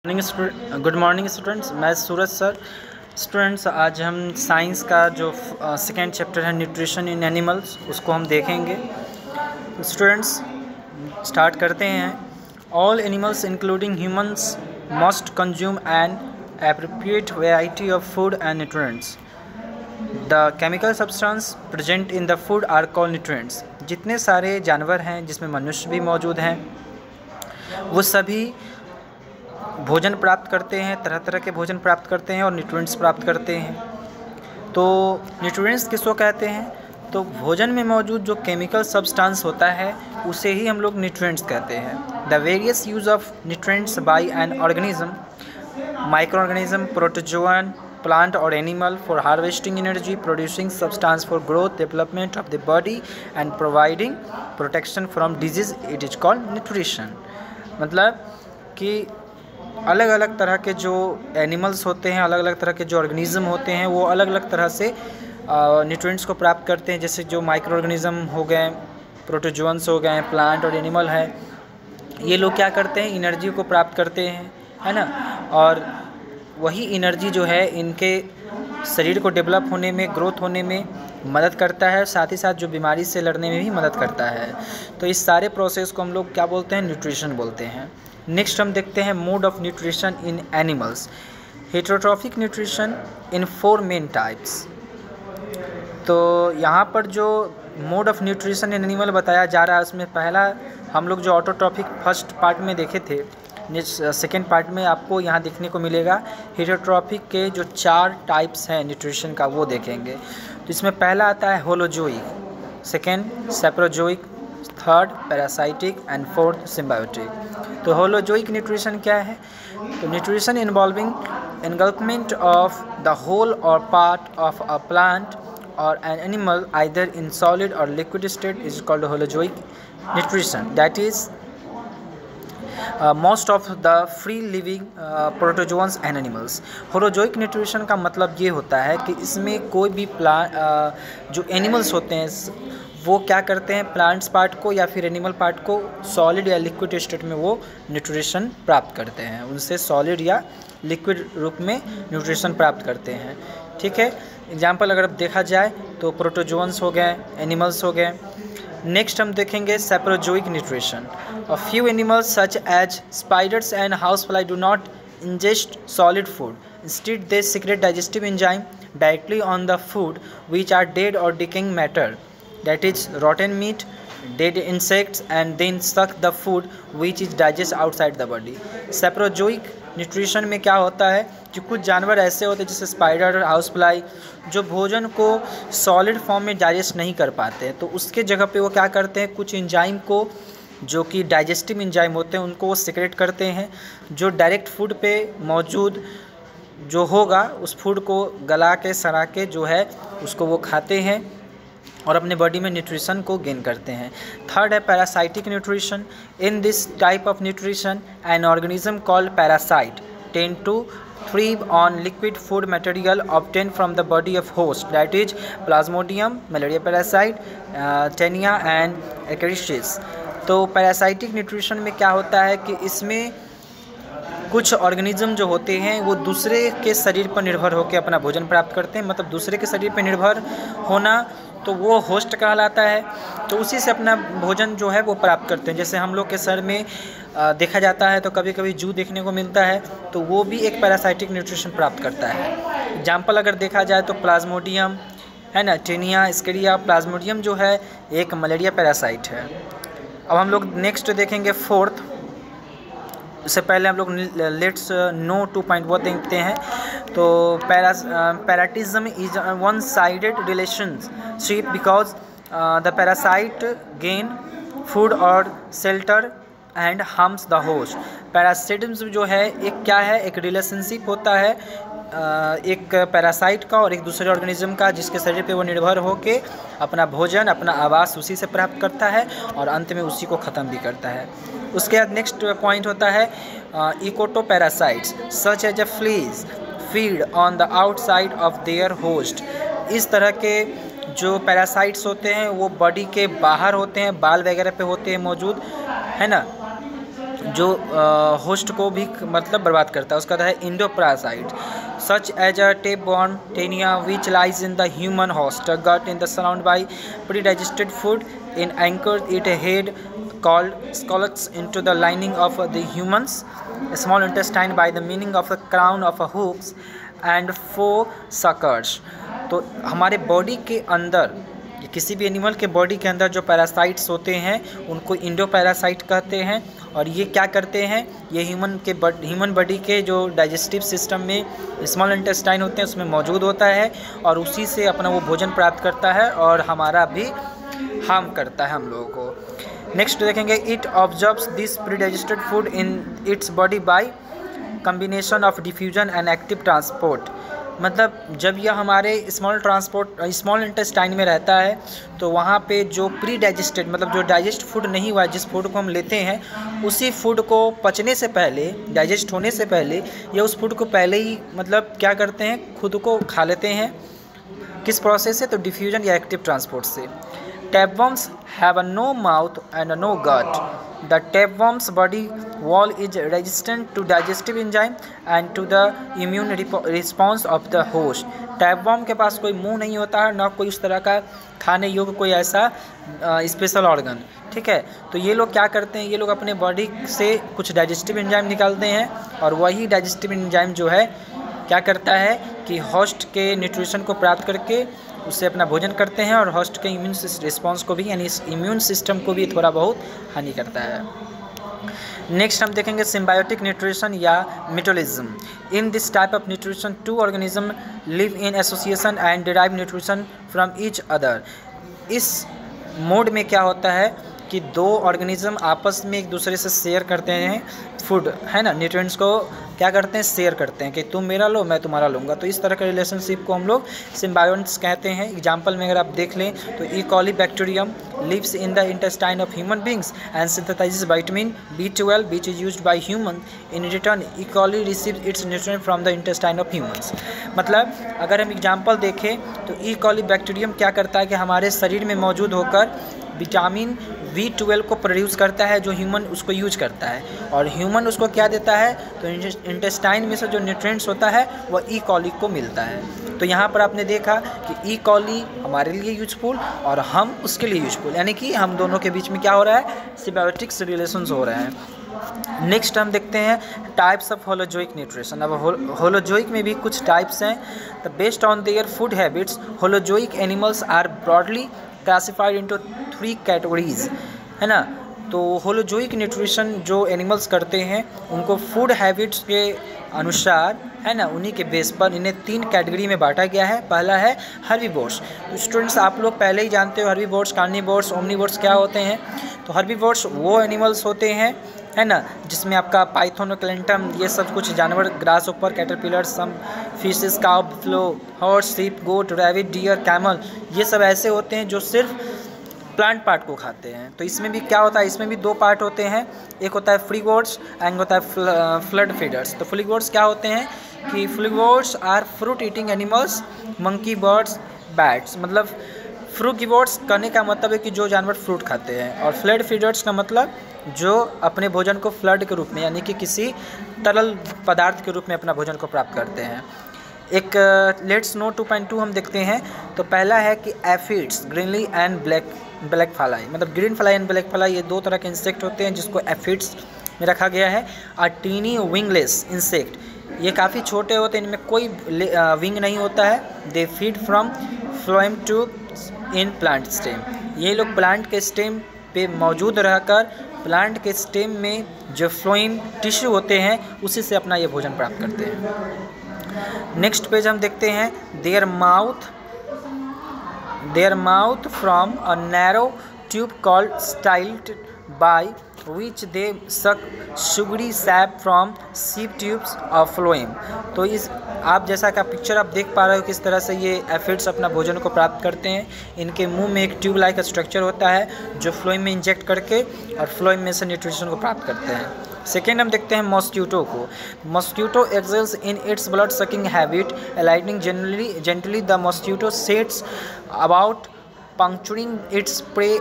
Good morning students, मैं सूरज sir. Students, आज हम साइंस का जो सेकेंड चैप्टर है न्यूट्रिशन इन एनिमल्स उसको हम देखेंगे। स्टूडेंट्स, स्टार्ट करते हैं। All animals including humans must consume an appropriate variety of food and nutrients. The chemical substance present in the food are called nutrients. जितने सारे जानवर हैं जिसमें मनुष्य भी मौजूद हैं वो सभी भोजन प्राप्त करते हैं, तरह तरह के भोजन प्राप्त करते हैं और न्यूट्रिएंट्स प्राप्त करते हैं। तो न्यूट्रिएंट्स किसको कहते हैं? तो भोजन में मौजूद जो केमिकल सब्सटेंस होता है उसे ही हम लोग न्यूट्रिएंट्स कहते हैं। The various use of nutrients by an organism, micro organism, protozoan, plant or animal for harvesting energy, producing substance for growth, development of the body and providing protection from disease, it is called nutrition। मतलब कि अलग अलग तरह के जो animals होते हैं, अलग अलग तरह के जो ऑर्गेनिज्म होते हैं वो अलग अलग तरह से न्यूट्रिएंट्स को प्राप्त करते हैं। जैसे जो माइक्रो ऑर्गेनिज्म हो गए, प्रोटोजोअन्स हो गए, प्लांट और एनिमल है, ये लोग क्या करते हैं? एनर्जी को प्राप्त करते हैं, है ना। और वही एनर्जी जो है इनके शरीर को डेवलप होने में, ग्रोथ होने में मदद करता है, साथ ही साथ जो बीमारी से लड़ने में भी मदद करता है। तो इस सारे प्रोसेस को हम लोग क्या बोलते हैं? न्यूट्रिशन बोलते हैं। नेक्स्ट हम देखते हैं mode of nutrition in animals. Heterotrophic nutrition in 4 main types. तो यहाँ पर जो mode of nutrition in animal बताया जा रहा है उसमें पहला हम लोग जो ऑटोट्रॉफिक फर्स्ट पार्ट में देखे थे, सेकेंड पार्ट में आपको यहाँ देखने को मिलेगा हेटेरोट्रॉफिक के जो 4 टाइप्स हैं न्यूट्रिशन का वो देखेंगे। तो इसमें पहला आता है holozoic, second saprozoic, third parasitic and fourth symbiotic. तो होलोजोइक न्यूट्रिशन क्या है? तो nutrition involving engulfment of the whole और पार्ट ऑफ अ प्लांट और an animal either in solid और liquid state is called holozoic nutrition. That is most of the free living protozoans and animals. Holozoic nutrition का मतलब ये होता है कि इसमें कोई भी जो एनिमल्स होते हैं वो क्या करते हैं? प्लांट्स पार्ट को या फिर एनिमल पार्ट को सॉलिड या लिक्विड स्टेट में वो न्यूट्रिशन प्राप्त करते हैं, उनसे सॉलिड या लिक्विड रूप में न्यूट्रिशन प्राप्त करते हैं। ठीक है, एग्जाम्पल अगर देखा जाए तो प्रोटोजोअन्स हो गए, एनिमल्स हो गए। नेक्स्ट हम देखेंगे सैप्रोजोइक nutrition. A few animals such as spiders and housefly do not ingest solid food. Instead, they secrete digestive enzyme directly on the food which are dead or decaying matter, that is rotten meat, dead insects, and then suck the food which is digest outside the body। Saprozoic nutrition में क्या होता है कि कुछ जानवर ऐसे होते हैं जैसे स्पाइडर, हाउसफ्लाई, जो भोजन को सॉलिड फॉर्म में डाइजेस्ट नहीं कर पाते हैं, तो उसके जगह पे वो क्या करते हैं? कुछ एंजाइम को, जो कि डाइजेस्टिव एंजाइम होते हैं, उनको वो सिक्रेट करते हैं, जो डायरेक्ट फूड पे मौजूद जो होगा उस फूड को गला के, सड़ा के जो है उसको वो खाते हैं और अपने बॉडी में न्यूट्रिशन को गेन करते हैं। थर्ड है parasitic nutrition. In this type of nutrition an organism called parasite tend to thrive on liquid food material obtained from the body of host, that is plasmodium, malaria parasite, taenia and Escherichia। तो parasitic nutrition में क्या होता है कि इसमें कुछ organism जो होते हैं वो दूसरे के शरीर पर निर्भर होकर अपना भोजन प्राप्त करते हैं। मतलब दूसरे के शरीर पर निर्भर होना तो वो होस्ट कहलाता है। तो उसी से अपना भोजन जो है वो प्राप्त करते हैं। जैसे हम लोग के शरीर में देखा जाता है तो कभी कभी जू देखने को मिलता है, तो वो भी एक पैरासाइटिक न्यूट्रिशन प्राप्त करता है। एग्जाम्पल अगर देखा जाए तो प्लाज्मोडियम है ना, टेनिया, एस्केरिया। प्लाज्मोडियम जो है एक मलेरिया पैरासाइट है। अब हम लोग नेक्स्ट देखेंगे फोर्थ। उससे पहले हम लोग लेट्स नो 2.1 देखते हैं। तो parasitism is one sided relationship because the parasite gain food और shelter and harms the host. Parasitism जो है एक क्या है? एक रिलेशनशिप होता है एक पैरासाइट का और एक दूसरे ऑर्गेनिज्म का, जिसके शरीर पे वो निर्भर होके अपना भोजन, अपना आवास उसी से प्राप्त करता है और अंत में उसी को ख़त्म भी करता है। उसके बाद नेक्स्ट पॉइंट होता है ectoparasites such as a fleas feed on the outside of their host. इस तरह के जो पैरासाइट्स होते हैं वो बॉडी के बाहर होते हैं, बाल वगैरह पे होते हैं मौजूद, है ना। जो होस्ट को भी मतलब बर्बाद करता है, उसका है endoparasite such as a tapeworm Taenia which lies in the human host gut in the surround by pre digested food in anchor it head called scallops into the lining of the human's small intestine by the meaning of the crown of a hooks and four suckers। तो हमारे body के अंदर, किसी भी animal के body के अंदर जो पैरासाइट्स होते हैं उनको इंडोपैरासाइट कहते हैं। और ये क्या करते हैं, ये ह्यूमन बॉडी के जो डाइजेस्टिव सिस्टम में स्मॉल इंटेस्टाइन होते हैं उसमें मौजूद होता है और उसी से अपना वो भोजन प्राप्त करता है और हमारा भी हार्म करता है हम लोगों को। नेक्स्ट देखेंगे, it observes this pre digested food in its body by combination of diffusion and active transport. मतलब जब यह हमारे स्मॉल इंटेस्टाइन में रहता है तो वहाँ पे जो प्री डाइजेस्टेड मतलब जो डाइजेस्ट फूड नहीं हुआ, जिस फूड को हम लेते हैं उसी फूड को पचने से पहले, डाइजेस्ट होने से पहले या उस फूड को पहले ही मतलब क्या करते हैं, खुद को खा लेते हैं। किस प्रोसेस से, तो डिफ्यूजन या एक्टिव ट्रांसपोर्ट से। Tapeworms have no mouth and no gut. The tapeworm's body wall is resistant to digestive enzyme and to the immune response of the host. Tapeworm के पास कोई मुंह नहीं होता है, ना कोई उस तरह का खाने योग्य कोई ऐसा स्पेशल ऑर्गन, ठीक है। तो ये लोग क्या करते हैं, ये लोग अपने बॉडी से कुछ डाइजेस्टिव एंजाइम निकालते हैं और वही डाइजेस्टिव एंजाइम जो है क्या करता है कि होस्ट के न्यूट्रिशन को प्राप्त करके उससे अपना भोजन करते हैं और होस्ट के इम्यून रिस्पॉन्स को भी यानी इम्यून सिस्टम को भी थोड़ा बहुत हानि करता है। नेक्स्ट हम देखेंगे सिम्बायोटिक न्यूट्रिशन या metabolism. In this type of nutrition two organism live in association and derive nutrition from each other. इस मोड में क्या होता है कि दो ऑर्गेनिज्म आपस में एक दूसरे से शेयर करते हैं फूड, है ना, न्यूट्रिएंट्स को क्या करते हैं, शेयर करते हैं कि तुम मेरा लो मैं तुम्हारा लूँगा। तो इस तरह का रिलेशनशिप को हम लोग सिम्बायोन्ट्स कहते हैं। एग्जाम्पल में अगर आप देख लें तो E coli bacterium lives in the intestine of human beings and synthesises vitamin B12 which is used by human. In return E coli receives its nutrient from the intestine of humans. मतलब अगर हम example देखें तो E coli bacterium क्या करता है कि हमारे शरीर में मौजूद होकर विटामिन B12 को प्रोड्यूस करता है जो ह्यूमन उसको यूज करता है और ह्यूमन उसको क्या देता है, तो इंटेस्टाइन में से जो न्यूट्रिएंट्स होता है वह ई कॉली को मिलता है। तो यहाँ पर आपने देखा कि ई कॉली हमारे लिए यूजफुल और हम उसके लिए यूजफुल, यानी कि हम दोनों के बीच में क्या हो रहा है, सिम्बायोटिक्स रिलेशंस हो रहे हैं। नेक्स्ट हम देखते हैं टाइप्स ऑफ होलोजोइक न्यूट्रिशन। अब होलोजोइक में भी कुछ टाइप्स हैं। The based on their food habits holozoic animals are broadly classified into 3 categories, है ना। तो होलोजोइक न्यूट्रिशन जो एनिमल्स करते हैं उनको फूड हैबिट्स के अनुसार, है ना, उन्हीं के बेस पर इन्हें 3 कैटेगरी में बांटा गया है। पहला है हर्बीवोर्स। तो स्टूडेंट्स आप लोग पहले ही जानते हो हर्बीवोर्स, कार्निवोर्स, ओमनिवोर्स क्या होते हैं। तो हर्बीवोर्स वो एनिमल्स होते हैं, है ना, जिसमें आपका पाइथन, क्लेंटम, ये सब कुछ जानवर, ग्रास ऊपर, caterpillar, some fishes, cow, buffalo, horse, sheep, goat, rabbit, deer, camel, ये सब ऐसे होते हैं जो सिर्फ प्लांट पार्ट को खाते हैं। तो इसमें भी क्या होता है, इसमें भी 2 पार्ट होते हैं, एक होता है फ्रूगिवोर्स एंड होता है फ्लड फीडर्स। तो फ्रूगिवोर्स क्या होते हैं कि frugivores are fruit eating animals, monkey, birds, bats. मतलब फ्रूगिवोर्स करने का मतलब है कि जो जानवर फ्रूट खाते हैं, और फ्लड फीडर्स का मतलब जो अपने भोजन को फ्लड के रूप में यानी कि किसी तरल पदार्थ के रूप में अपना भोजन को प्राप्त करते हैं। एक लेट्स नो 2.2 हम देखते हैं। तो पहला है कि एफिड्स, ग्रीनली एंड ब्लैक फ्लाई। मतलब green fly and black fly ये 2 तरह के इंसेक्ट होते हैं जिसको एफिड्स में रखा गया है। अ टीनी विंगलेस इंसेक्ट, ये काफ़ी छोटे होते हैं, इनमें कोई विंग नहीं होता है। They feed from phloem tube in plant stem. ये लोग प्लांट के स्टेम पे मौजूद रहकर प्लांट के स्टेम में जो फ्लोएम टिश्यू होते हैं उसी से अपना ये भोजन प्राप्त करते हैं। नेक्स्ट पेज हम देखते हैं their mouth from a narrow tube called styled by which they suck sugary sap from seed tubes of phloem। तो इस आप जैसा कि पिक्चर आप देख पा रहे हो किस तरह से ये एफिड्स अपना भोजन को प्राप्त करते हैं। इनके मुंह में एक ट्यूब लाइक स्ट्रक्चर होता है जो फ्लोएम में इंजेक्ट करके और फ्लोएम में से न्यूट्रिशन को प्राप्त करते हैं। सेकेंड हम देखते हैं मॉस्क्यूटो को। Mosquito excels in its blood sucking habit, alighting gently the mosquito sets about puncturing its prey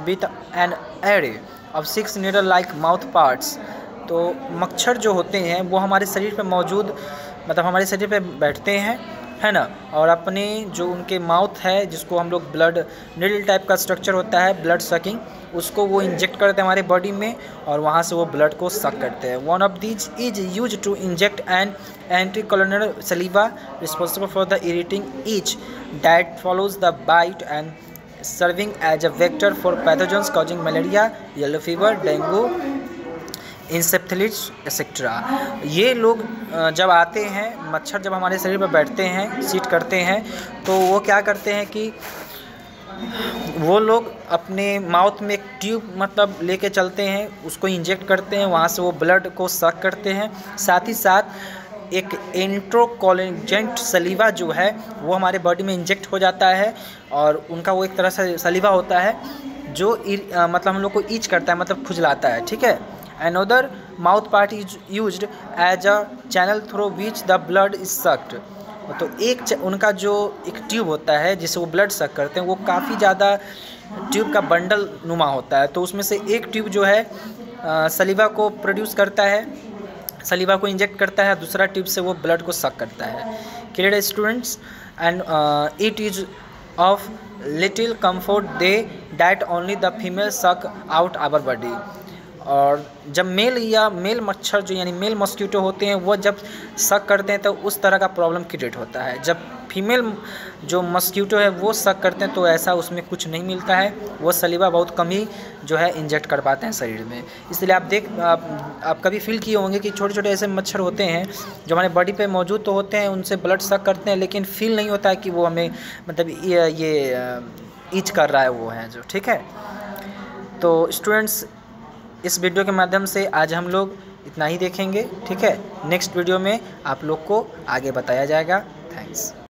with an array of 6 needle-like mouth parts तो मच्छर जो होते हैं वो हमारे शरीर पे मौजूद, मतलब हमारे शरीर पे बैठते हैं, है ना, और अपने जो उनके माउथ है, जिसको हम लोग ब्लड नीडल टाइप का स्ट्रक्चर होता है, ब्लड सकिंग, उसको वो इंजेक्ट करते हैं हमारे बॉडी में और वहाँ से वो ब्लड को सक करते हैं। One of these is use to inject an anticoagulant saliva responsible for the irritating itch that follows the bite and serving as a vector for pathogens causing malaria, yellow fever, dengue, encephalitis etcetera. ये लोग जब आते हैं, मच्छर जब हमारे शरीर पर बैठते हैं, सीट करते हैं, तो वो क्या करते हैं कि वो लोग अपने माउथ में एक ट्यूब मतलब लेके चलते हैं, उसको इंजेक्ट करते हैं, वहाँ से वो ब्लड को सक करते हैं। साथ ही साथ एक एंट्रोकोलिजेंट सलीवा जो है वो हमारे बॉडी में इंजेक्ट हो जाता है और उनका वो एक तरह से सलीवा होता है जो मतलब हम लोग को ईच करता है, मतलब खुजलाता है, ठीक है। Another mouth part is used as a channel through which the blood is sucked। तो उनका जो एक ट्यूब होता है जिससे वो ब्लड सक करते हैं, वो काफ़ी ज़्यादा ट्यूब का बंडल नुमा होता है। तो उसमें से एक ट्यूब जो है सलीवा को प्रोड्यूस करता है, सलीवा को इंजेक्ट करता है, दूसरा ट्यूब से वो ब्लड को सक करता है। Clear students? And it is of little comfort they that only the female suck out our body. और जब मेल मच्छर जो यानी मेल मॉस्किटो होते हैं वो जब सक करते हैं तो उस तरह का प्रॉब्लम क्रिएट होता है। जब फीमेल जो मॉस्किटो है वो सक करते हैं तो ऐसा उसमें कुछ नहीं मिलता है, वो सलीवा बहुत कम ही जो है इंजेक्ट कर पाते हैं शरीर में। इसलिए आप कभी फील किए होंगे कि छोटे छोटे ऐसे मच्छर होते हैं जो हमारे बॉडी पे मौजूद तो होते हैं, उनसे ब्लड सक करते हैं, लेकिन फील नहीं होता है कि वो हमें मतलब ये ईच कर रहा है, वो है जो, ठीक है। तो स्टूडेंट्स, इस वीडियो के माध्यम से आज हम लोग इतना ही देखेंगे, ठीक है। नेक्स्ट वीडियो में आप लोग को आगे बताया जाएगा। थैंक्स।